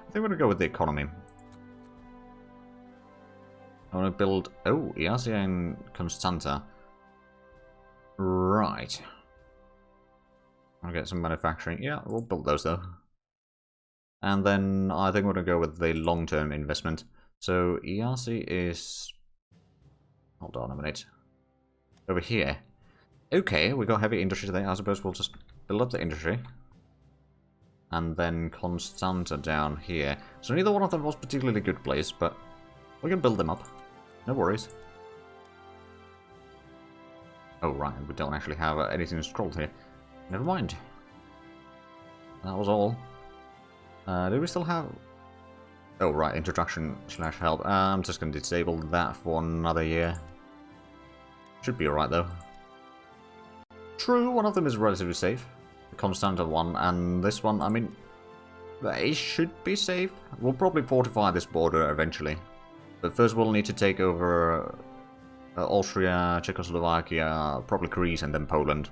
I think we're going to go with the economy. I want to build... Oh, Iasia and Constanta. Right. I'll get some manufacturing. Yeah, we'll build those though. And then I think we're going to go with the long-term investment. So Iasi is... Hold on a minute. Over here. Okay, we got heavy industry there. I suppose we'll just build up the industry. And then Constanta down here. So neither one of them was particularly good place, but we can build them up. No worries. Oh right, we don't actually have anything scrolled here. Never mind. That was all. Do we still have... Oh right, introduction / help. I'm just going to disable that for another year. Should be alright though. True, one of them is relatively safe. The Constanta one, and this one, I mean, they should be safe. We'll probably fortify this border eventually. But first we'll need to take over Austria, Czechoslovakia, probably Greece, and then Poland.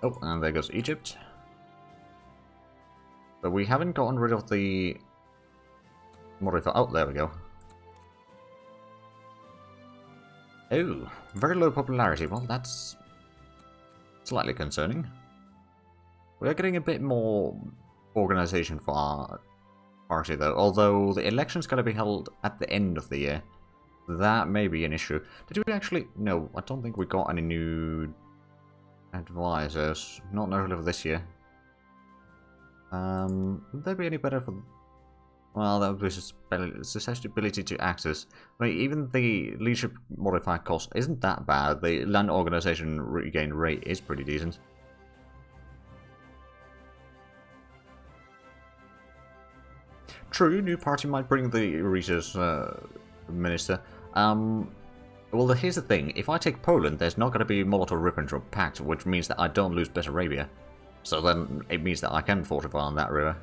Oh, and there goes Egypt. But we haven't gotten rid of the modifier. Oh, there we go. Oh, very low popularity. Well, that's slightly concerning. We are getting a bit more organization for our party, though. Although the election's going to be held at the end of the year. That may be an issue. Did we actually... No, I don't think we got any new advisors. Not necessarily for this year. Would they be any better for... Well, that would be susceptibility to access. I mean, even the leadership modifier cost isn't that bad. The land organization regain rate is pretty decent. True, new party might bring the resource minister. Well, here's the thing. If I take Poland, there's not going to be Molotov-Ribbentrop Pact, which means that I don't lose Bessarabia. So then it means that I can fortify on that river.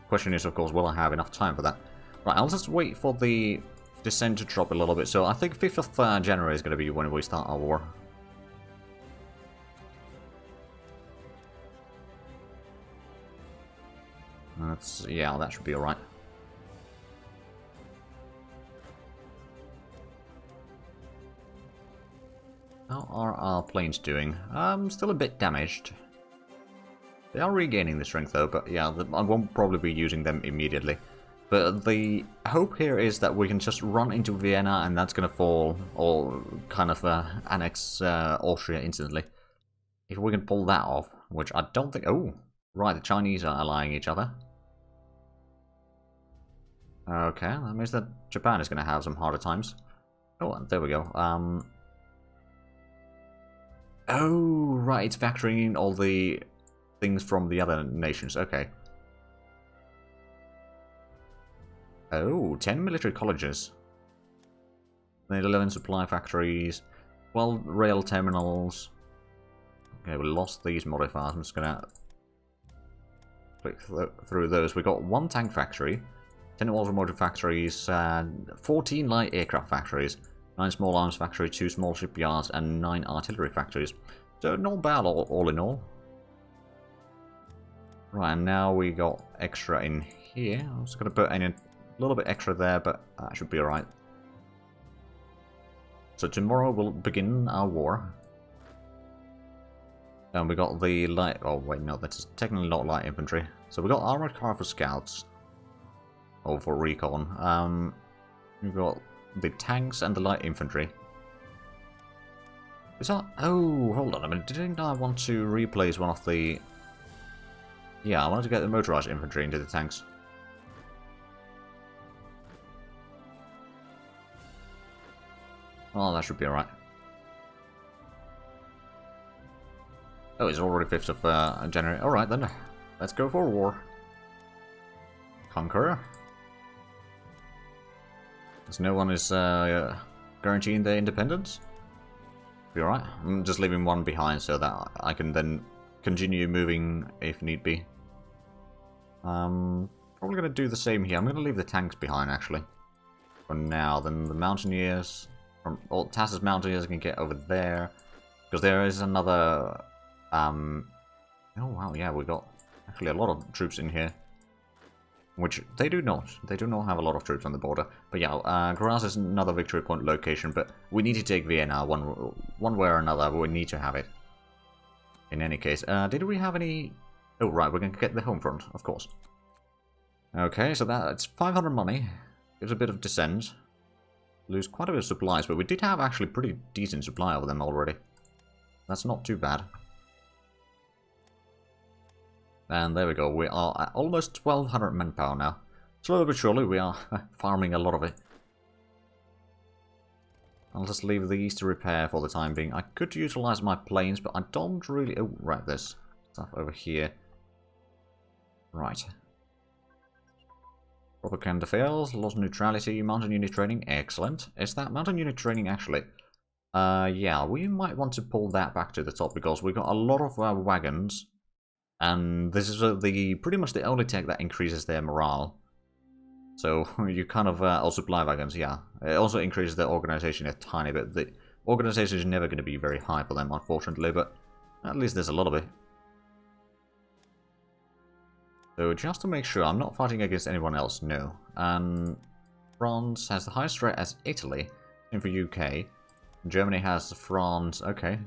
Question is, of course, will I have enough time for that? Right, I'll just wait for the descent to drop a little bit. So I think 5th of January is going to be when we start our war. Yeah, that should be alright. How are our planes doing? Still a bit damaged. They are regaining the strength though, but yeah, I won't probably be using them immediately. But the hope here is that we can just run into Vienna and that's going to fall, or kind of annex Austria instantly. If we can pull that off, which I don't think... Oh, right, the Chinese are allying each other. Okay, that means that Japan is going to have some harder times. Oh, and there we go. Oh, right, it's factoring in all the things from the other nations. Okay. Oh, 10 military colleges. Then 11 supply factories, 12 rail terminals. Okay, we lost these modifiers. I'm just going to click through those. We got 1 tank factory, 10 automotive factories, 14 light aircraft factories, 9 small arms factories, 2 small shipyards, and 9 artillery factories. So not bad all in all. Right, and now we got extra in here. I'm just going to put in a little bit extra there, but that should be alright. So tomorrow we'll begin our war. And we got the light... Oh wait, no, that's technically not light infantry. So we got armored car for scouts. Or for recon. We've got the tanks and the light infantry. Is that... Oh, hold on a minute. Didn't I want to replace one of the... Yeah, I wanted to get the motorized infantry into the tanks. Oh, that should be alright. Oh, it's already 5th of January. Alright then. Let's go for war. Conquer. Because no one is guaranteeing their independence. Be alright. I'm just leaving one behind so that I can then continue moving if need be. Probably going to do the same here. I'm going to leave the tanks behind actually. For now. Then the mountaineers. from all Tassus Mountaineers can get over there. Because there is another... oh wow, yeah, we got actually a lot of troops in here. Which they do not. They do not have a lot of troops on the border. But yeah, Graz is another victory point location, but we need to take Vienna one way or another. We need to have it. In any case, did we have any... Oh right, we're going to get the home front, of course. Okay, so that's 500 money. Gives a bit of descent. Lose quite a bit of supplies, but we did have actually pretty decent supply of them already. That's not too bad. And there we go, we are at almost 1200 manpower now. Slowly but surely we are farming a lot of it. I'll just leave these to repair for the time being. I could utilize my planes, but I don't really... Oh, right, there's stuff over here. Right. Propaganda fails, lost neutrality, mountain unit training, excellent. Is that mountain unit training actually? Yeah, we might want to pull that back to the top because we got a lot of wagons. And this is pretty much the only tech that increases their morale. So you kind of all supply wagons, yeah. It also increases their organization a tiny bit. The organization is never going to be very high for them, unfortunately, but at least there's a lot of it. So just to make sure, I'm not fighting against anyone else, no. And France has the highest threat as Italy, same for UK. Germany has France, okay.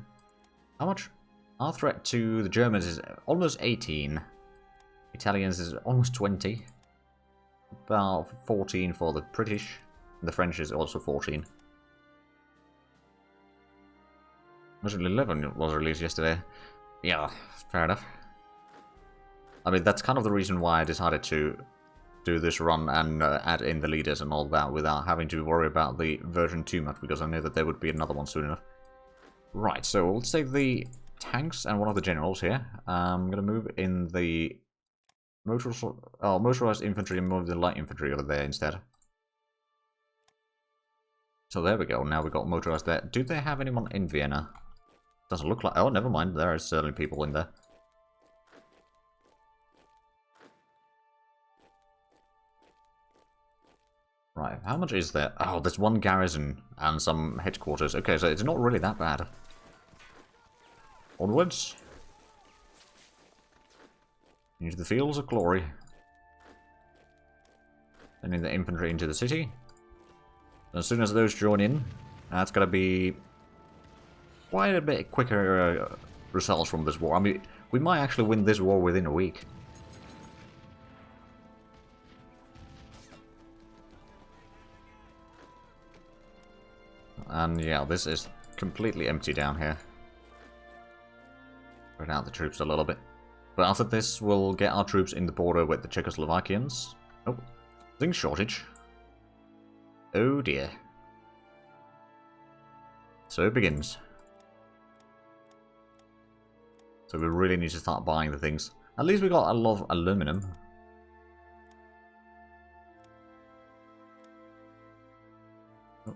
How much? Our threat to the Germans is almost 18. Italians is almost 20. About 14 for the British. The French is also 14. Version 11 was released yesterday. Yeah, fair enough. I mean, that's kind of the reason why I decided to do this run and add in the leaders and all that without having to worry about the version too much, because I knew that there would be another one soon enough. Right, so we'll take the tanks and one of the generals here. I'm going to move in the motorized infantry and move the light infantry over there instead. So there we go, now we've got motorized there. Do they have anyone in Vienna? Doesn't look like... Oh, never mind, there are certainly people in there. Right, how much is there? Oh, there's one garrison and some headquarters. Okay, so it's not really that bad. Onwards. Into the fields of glory. Sending the infantry into the city. As soon as those join in, that's going to be quite a bit quicker results from this war. I mean, we might actually win this war within a week. And yeah, this is completely empty down here. Spread out the troops a little bit. But after this, we'll get our troops in the border with the Czechoslovakians. Oh, zinc shortage. Oh dear. So it begins. So we really need to start buying the things. At least we got a lot of aluminum.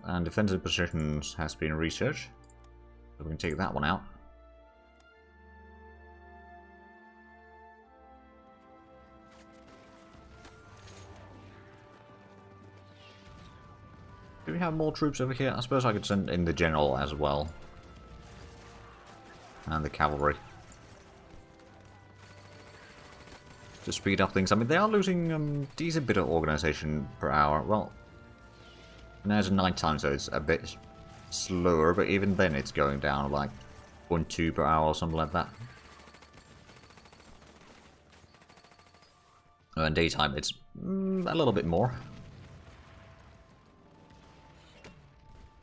And defensive positions has been researched. So we can take that one out. Do we have more troops over here? I suppose I could send in the general as well. And the cavalry. To speed up things. I mean, they are losing a decent bit of organization per hour. Well, now it's night time, so it's a bit slower, but even then it's going down like 0.2 per hour or something like that. In daytime it's a little bit more.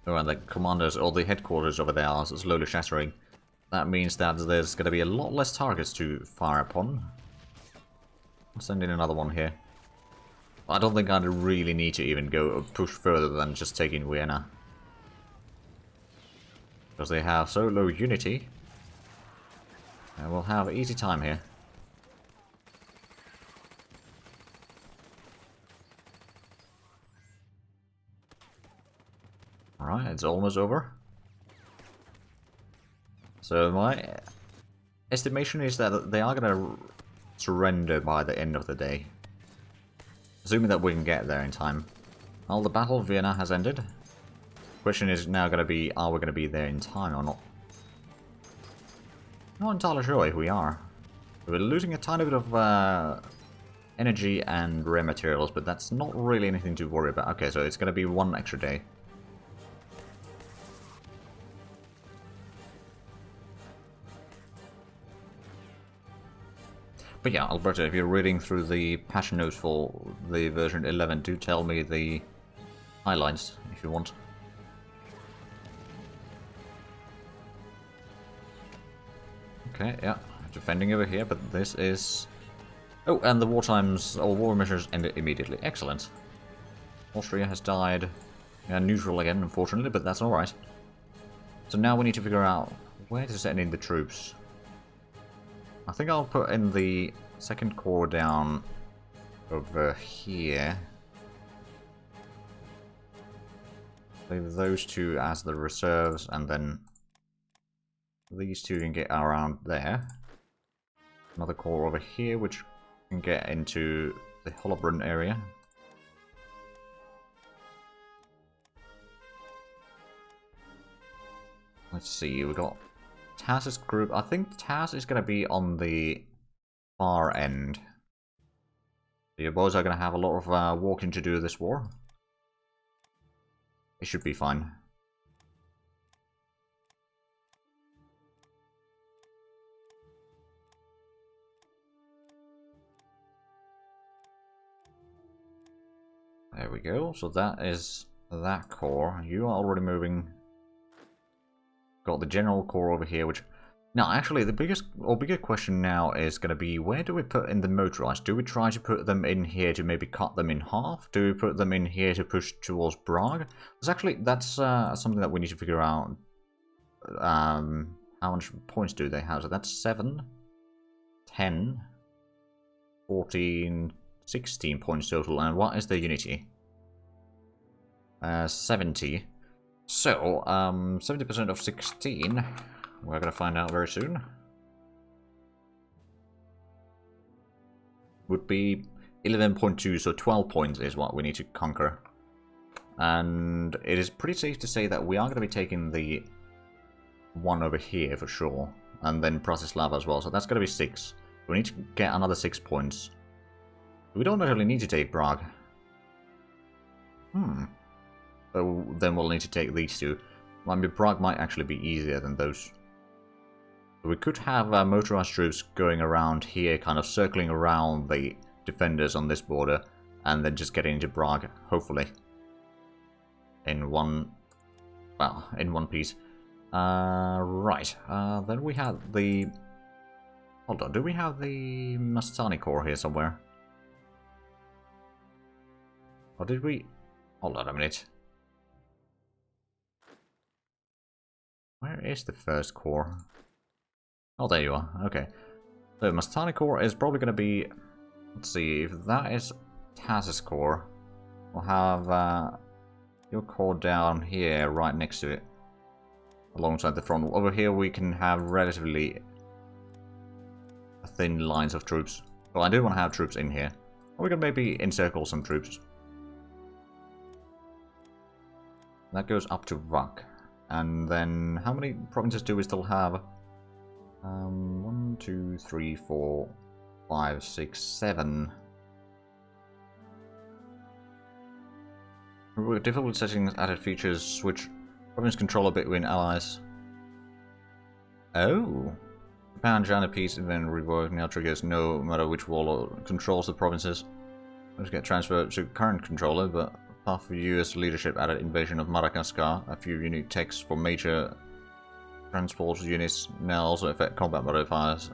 Oh, and the commanders, or the headquarters over there are slowly shattering. That means that there's going to be a lot less targets to fire upon. I'll send in another one here. I don't think I'd really need to even go push further than just taking Vienna. Because they have so low unity. And we'll have easy time here. Alright, it's almost over. So my estimation is that they are going to surrender by the end of the day. Assuming that we can get there in time. Well, the Battle of Vienna has ended. Question is now going to be, are we going to be there in time or not? Not entirely sure if we are. We're losing a tiny bit of energy and rare materials, but that's not really anything to worry about. Okay, so it's going to be 1 extra day. But yeah, Alberto, if you're reading through the patch notes for the version 11, do tell me the highlights if you want. Okay, yeah, defending over here, but this is... Oh, and the war times, or war measures ended immediately. Excellent. Austria has died. Yeah, neutral again, unfortunately, but that's alright. So now we need to figure out where to send in the troops. I think I'll put in the 2nd Corps down over here. Leave those 2 as the reserves, and then these 2 can get around there. Another Corps over here, which can get into the Hollbrunn area. Let's see, we got Taz's group. I think Taz is going to be on the far end. So your boys are going to have a lot of walking to do this war. It should be fine. There we go. So that is that core. You are already moving. Got the general core over here, which... Now, actually, the bigger question now is going to be, where do we put in the motorized? Do we try to put them in here to maybe cut them in half? Do we put them in here to push towards Prague? That's something that we need to figure out. How much points do they have? So that's 7, 10, 14, 16 points total. And what is the unity? 70. So, 70% of 16, we're going to find out very soon, would be 11.2, so 12 points is what we need to conquer. And it is pretty safe to say that we are going to be taking the one over here for sure, and then Bratislava as well, so that's going to be 6. We need to get another 6 points. We don't actually need to take Prague. So then we'll need to take these 2. I mean, Prague might actually be easier than those. We could have motorized troops going around here, kind of circling around the defenders on this border, and then just getting into Prague, hopefully. In one piece. Right. Then we have the... Hold on, do we have the Mastani Corps here somewhere? Or did we... Hold on a minute. Where is the 1st Corps? Oh, there you are. Okay. So, Mastani Corps is probably going to be... Let's see, if that is Taz's Corps, we'll have your Corps down here, right next to it. Alongside the front. Over here we can have relatively thin lines of troops. Well, I do want to have troops in here. Or we can maybe encircle some troops. That goes up to Vak. And then, how many provinces do we still have? 1, 2, 3, 4, 5, 6, 7. Difficult settings added features switch province controller between allies. Oh! Japan, China peace and then rework now triggers no matter which warlord controls the provinces. Let's get transferred to current controller, but path for US leadership added invasion of Madagascar. A few unique texts for major transport units now also affect combat modifiers.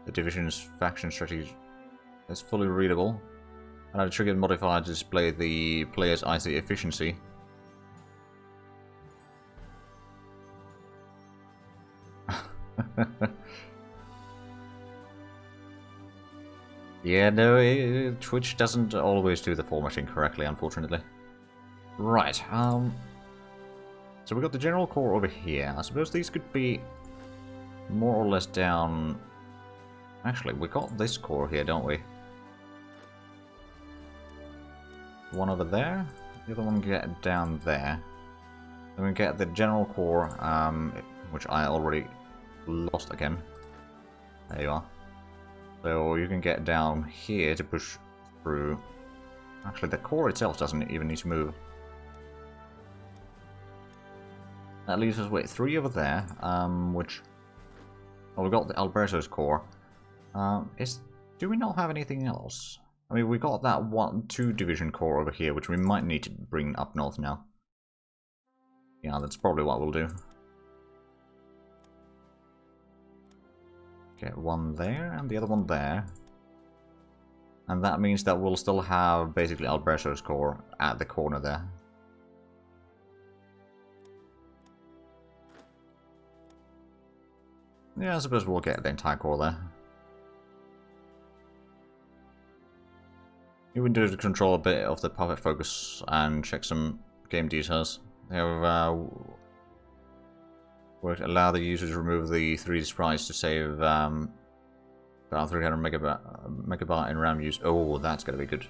The division's faction strategy is fully readable. And a triggered modifier to display the player's IC efficiency. Yeah, no, Twitch doesn't always do the formatting correctly, unfortunately. Right, so we got the general core over here. I suppose these could be more or less down... Actually, we got this core here, don't we? One over there, the other one get down there. Then we get the general core, which I already lost again. There you are. So you can get down here to push through. Actually, the core itself doesn't even need to move. That leaves us with 3 over there, which... Well, we've got the Alberto's core. Do we not have anything else? I mean, we got that 2 division core over here, which we might need to bring up north now. Yeah, that's probably what we'll do. Get one there, and the other one there. And that means that we'll still have basically Alberto's core at the corner there. Yeah, I suppose we'll get the entire core there. You can do to control a bit of the puppet focus and check some game details. They have allow the user to remove the 3D sprites to save about 300 megabyte in RAM use. Oh, that's gonna be good.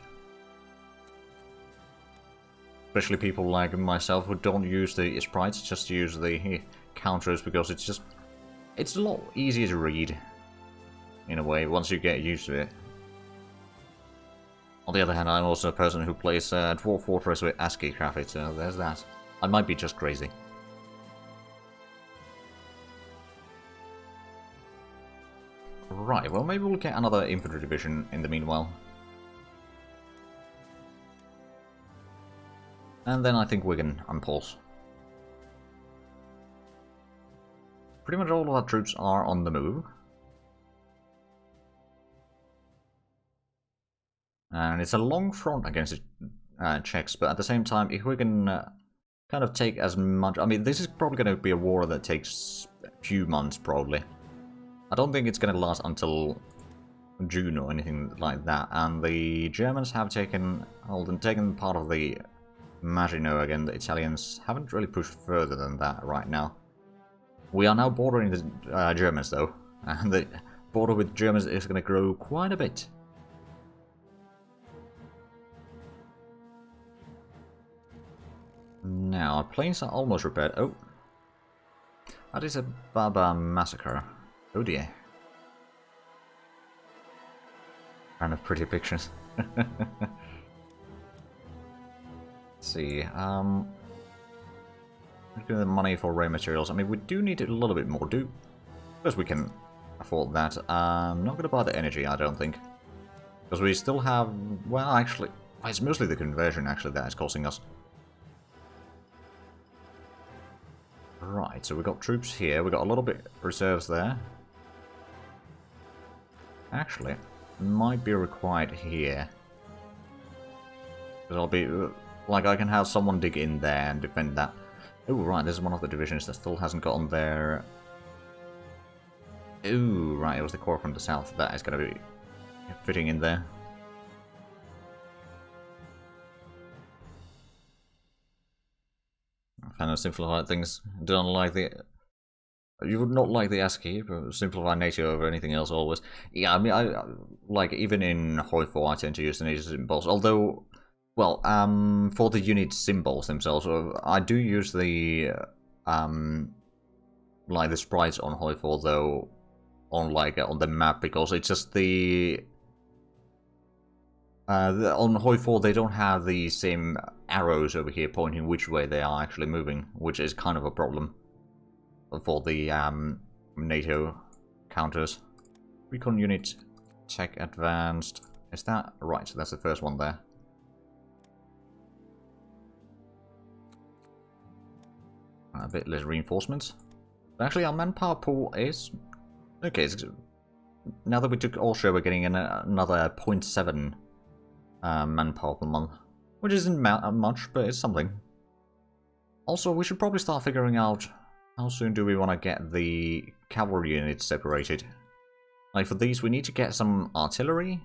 Especially people like myself who don't use the sprites, just use the counters, because it's a lot easier to read in a way once you get used to it. On the other hand, I'm also a person who plays Dwarf Fortress with ASCII graphics, so there's that. I might be just crazy. Right, well maybe we'll get another infantry division in the meanwhile. And then I think we can unpulse. Pretty much all of our troops are on the move. And it's a long front against the Czechs, but at the same time, if we can kind of take as much... I mean, this is probably going to be a war that takes a few months, probably. I don't think it's going to last until June or anything like that. And the Germans have taken part of the Maginot again. The Italians haven't really pushed further than that right now. We are now bordering the Germans, though. And the border with Germans is going to grow quite a bit. Now, our planes are almost repaired. Oh. That is a Baba massacre. Oh dear. Kind of pretty pictures. Let's see. Look at the money for raw materials. I mean, we do need it a little bit more. Because we can afford that. I'm not going to buy the energy, I don't think. Because we still have... Well, actually... It's mostly the conversion, actually, that is costing us. Right, so we've got troops here. We've got a little bit reserves there. Actually, might be required here. Because I'll be... Like, I can have someone dig in there and defend that. Oh, right, this is one of the divisions that still hasn't gotten there. Ooh, right, it was the corps from the south. That is going to be fitting in there. Kind of simplified things. Don't like the... You would not like the ASCII, but simplify NATO over anything else always. Yeah, I mean, I like, even in HoI3 I tend to use the NATO symbols, although... Well, for the unit symbols themselves, I do use the, like the sprites on HoI3 though, on the map, because it's just on HoI3 they don't have the same arrows over here pointing which way they are actually moving, which is kind of a problem for the NATO counters. Recon unit, tech advanced. Is that right? So that's the first one there. A bit less reinforcements. But actually, our manpower pool is... Okay, now that we took Austria, we're getting another 0.7 manpower per month. Which isn't much, but it's something. Also, we should probably start figuring out how soon do we want to get the cavalry units separated. Like, for these, we need to get some artillery.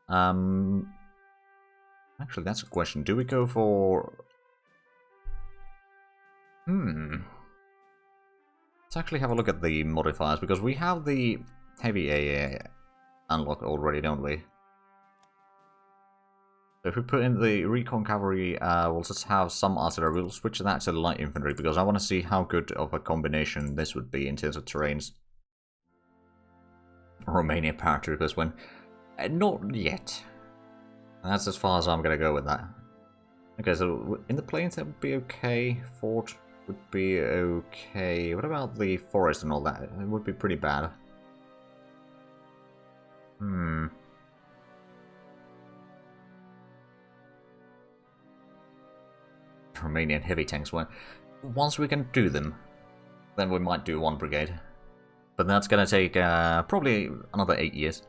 Actually, that's a question. Do we go for... Let's actually have a look at the modifiers, because we have the heavy AA unlocked already, don't we? So if we put in the recon cavalry, we'll just have some artillery. We'll switch that to the light infantry because I want to see how good of a combination this would be in terms of terrains. Romania paratroopers when... not yet. That's as far as I'm going to go with that. Okay, so in the plains that would be okay. Fort would be okay. What about the forest and all that? It would be pretty bad. Romanian heavy tanks. Well, once we can do them, then we might do one brigade. But that's going to take probably another 8 years.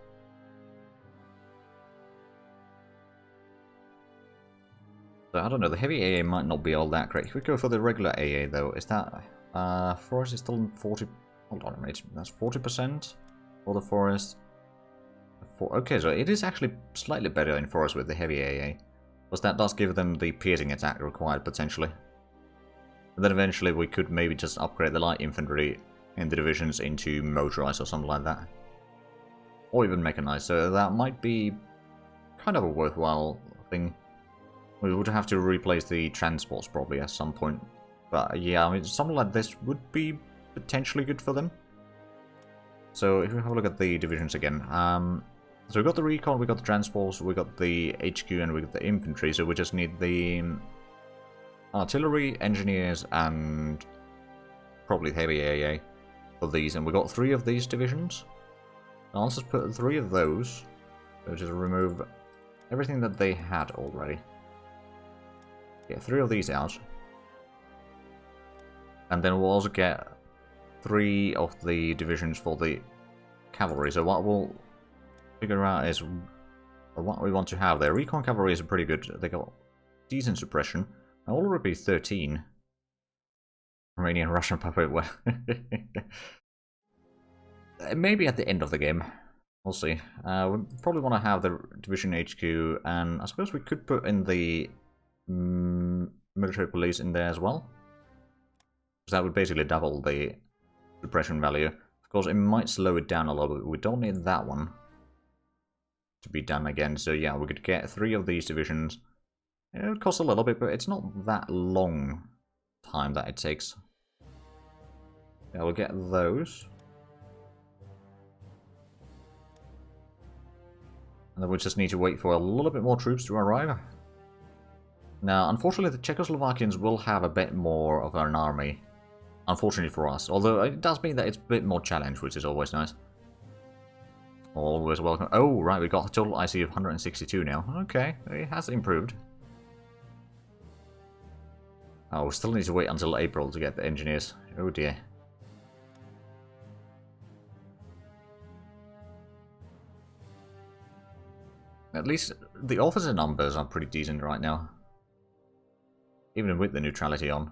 So I don't know, the heavy AA might not be all that great. If we go for the regular AA though, is that... forest is still 40... Hold on a minute, that's 40% for the forest. Okay, so it is actually slightly better in forest with the heavy AA. Because that does give them the piercing attack required, potentially. And then eventually we could maybe just upgrade the light infantry in the divisions into motorized or something like that. Or even mechanized, so that might be kind of a worthwhile thing. We would have to replace the transports probably at some point. But yeah, I mean, something like this would be potentially good for them. So if we have a look at the divisions again. So we got the recon, we got the transports, we got the HQ, and we got the infantry. So we just need the artillery, engineers, and probably heavy AA for these. And we got 3 of these divisions. I'll just put 3 of those. So just remove everything that they had already. Get 3 of these out. And then we'll also get 3 of the divisions for the cavalry. So what we'll figure out is what we want to have there. Recon cavalry is pretty good. They got decent suppression. I'll already be 13. Romanian Russian puppet. Maybe at the end of the game. We'll see. We probably want to have the division HQ, and I suppose we could put in the military police in there as well. Because that would basically double the suppression value. Of course, it might slow it down a little bit. We don't need that one to be done again. So yeah, we could get 3 of these divisions. It would cost a little bit, but it's not that long time that it takes. Yeah, we'll get those. And then we just need to wait for a little bit more troops to arrive. Now, unfortunately, the Czechoslovakians will have a bit more of an army. Unfortunately for us. Although it does mean that it's a bit more challenge, which is always nice. Always welcome. Oh, right, we got a total IC of 162 now. Okay, it has improved. Oh, we still need to wait until April to get the engineers. Oh dear. At least the officer numbers are pretty decent right now. Even with the neutrality on.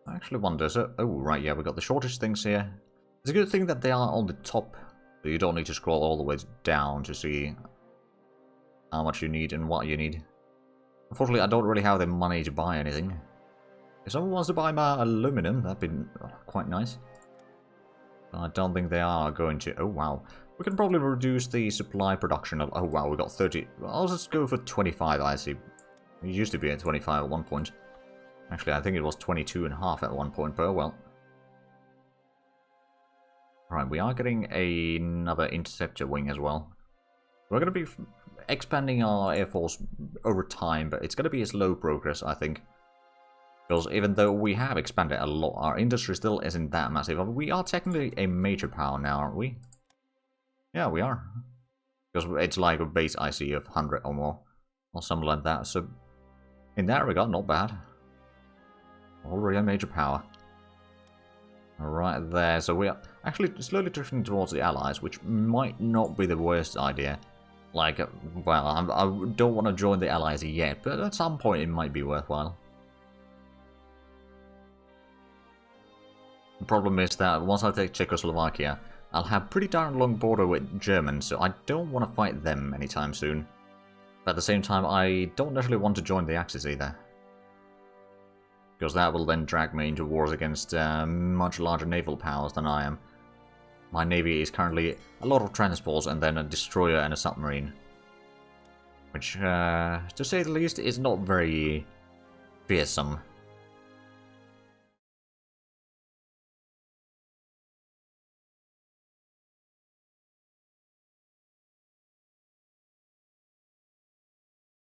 I actually wonder, so... Oh, right, yeah, we got the shortage things here. It's a good thing that they are on the top. So you don't need to scroll all the way down to see how much you need and what you need. Unfortunately, I don't really have the money to buy anything. If someone wants to buy my aluminum, that'd be quite nice. But I don't think they are going to... Oh, wow. We can probably reduce the supply production of... Oh, wow, we got 30... I'll just go for 25, I see. It used to be at 25 at one point. Actually, I think it was 22.5 at one point, but oh well. Right, we are getting another interceptor wing as well. We're going to be expanding our air force over time, but it's going to be a slow progress, I think. Because even though we have expanded a lot, our industry still isn't that massive. We are technically a major power now, aren't we? Yeah, we are. Because it's like a base IC of 100 or more. Or something like that. So, in that regard, not bad. Already a major power. Right there. So we are actually slowly drifting towards the Allies, which might not be the worst idea. Like, well, I don't want to join the Allies yet, but at some point it might be worthwhile. The problem is that once I take Czechoslovakia, I'll have pretty darn long border with Germans, so I don't want to fight them anytime soon. But at the same time, I don't necessarily want to join the Axis either. Because that will then drag me into wars against much larger naval powers than I am. My navy is currently a lot of transports and then a destroyer and a submarine. Which, to say the least, is not very fearsome.